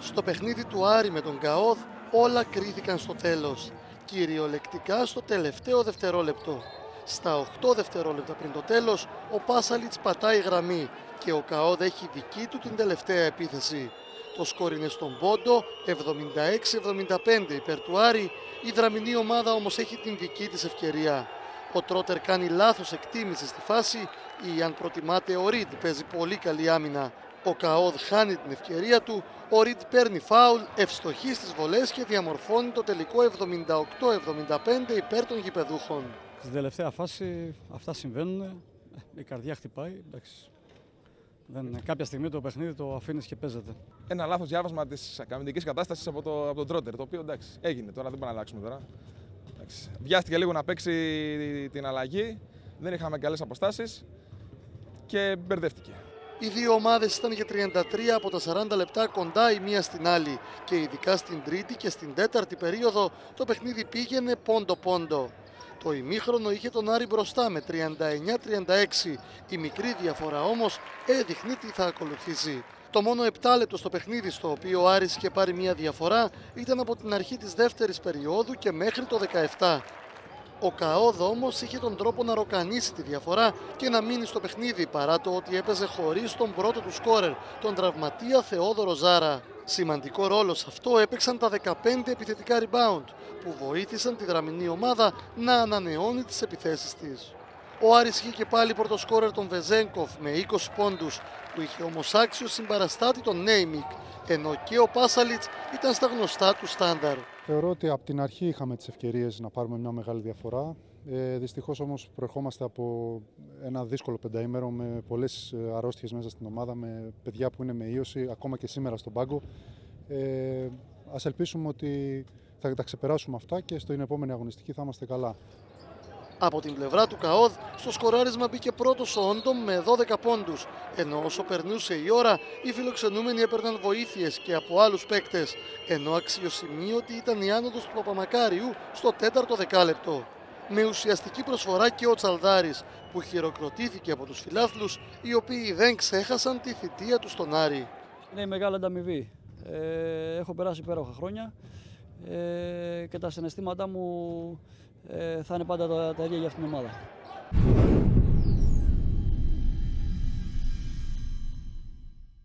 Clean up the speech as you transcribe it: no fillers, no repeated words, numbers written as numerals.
Στο παιχνίδι του Άρη με τον ΚΑΟΔ όλα κρίθηκαν στο τέλος, κυριολεκτικά στο τελευταίο δευτερόλεπτο. Στα 8 δευτερόλεπτα πριν το τέλος, ο Πάσαλιτς πατάει γραμμή και ο ΚΑΟΔ έχει δική του την τελευταία επίθεση. Το σκορ είναι στον πόντο, 76-75 υπέρ του Άρη, η δραμηνή ομάδα όμως έχει την δική της ευκαιρία. Ο Τρότερ κάνει λάθος εκτίμηση στη φάση ή αν προτιμάτε ο Ριντ παίζει πολύ καλή άμυνα. Ο ΚΑΟΔ χάνει την ευκαιρία του, ο Ριντ παίρνει φάουλ, ευστοχεί στις βολές και διαμορφώνει το τελικό 78-75 υπέρ των γηπεδούχων. Στην τελευταία φάση αυτά συμβαίνουν, η καρδιά χτυπάει, εντάξει. Κάποια στιγμή το παιχνίδι το αφήνεις και παίζεται. Ένα λάθος διάβασμα της αμυντικής κατάστασης από τον Τρότερ, το οποίο εντάξει, έγινε τώρα, δεν μπορούμε να αλλάξουμε τώρα. Εντάξει. Βιάστηκε λίγο να παίξει την αλλαγή, δεν είχαμε καλές αποστάσεις και μπερδεύτηκε. Οι δύο ομάδες ήταν για 33 από τα 40 λεπτά κοντά η μία στην άλλη και ειδικά στην τρίτη και στην τέταρτη περίοδο το παιχνίδι πήγαινε πόντο-πόντο. Το ημίχρονο είχε τον Άρη μπροστά με 39-36. Η μικρή διαφορά όμως έδειχνε τι θα ακολουθήσει. Το μόνο 7 λεπτό στο παιχνίδι στο οποίο ο Άρης είχε πάρει μια διαφορά ήταν από την αρχή της δεύτερης περίοδου και μέχρι το 17. Ο ΚΑΟΔ όμως είχε τον τρόπο να ροκανίσει τη διαφορά και να μείνει στο παιχνίδι παρά το ότι έπαιζε χωρίς τον πρώτο του σκόρερ, τον τραυματία Θεόδωρο Ζάρα. Σημαντικό ρόλο σε αυτό έπαιξαν τα 15 επιθετικά rebound που βοήθησαν τη δραμηνή ομάδα να ανανεώνει τις επιθέσεις της. Ο Άρης είχε και πάλι πρωτοσκόρερ τον Βεζένκοφ με 20 πόντους που είχε όμως άξιο συμπαραστάτη τον Νέιμικ, ενώ και ο Πάσαλιτς ήταν στα γνωστά του στάνταρ. Θεωρώ ότι από την αρχή είχαμε τις ευκαιρίες να πάρουμε μια μεγάλη διαφορά. Δυστυχώς όμως προερχόμαστε από ένα δύσκολο πενταήμερο με πολλές αρρώστιες μέσα στην ομάδα, με παιδιά που είναι με ίωση, ακόμα και σήμερα στον πάγκο. Ας ελπίσουμε ότι θα τα ξεπεράσουμε αυτά και στην επόμενη αγωνιστική θα είμαστε καλά. Από την πλευρά του ΚΑΟΔ, στο σκοράρισμα μπήκε πρώτος ο Όντομ με 12 πόντους, ενώ όσο περνούσε η ώρα, οι φιλοξενούμενοι έπαιρναν βοήθειες και από άλλους παίκτες, ενώ αξιοσημείωτη ήταν η άνοδος του Παπαμακάριου στο τέταρτο δεκάλεπτο. Με ουσιαστική προσφορά και ο Τσαλδάρης, που χειροκροτήθηκε από τους φιλάθλους, οι οποίοι δεν ξέχασαν τη θητεία του στον Άρη. Είναι μεγάλη ανταμοιβή. Έχω περάσει υπέροχα χρόνια και τα συναισθήματά μου θα είναι πάντα τα ίδια για αυτήν την ομάδα.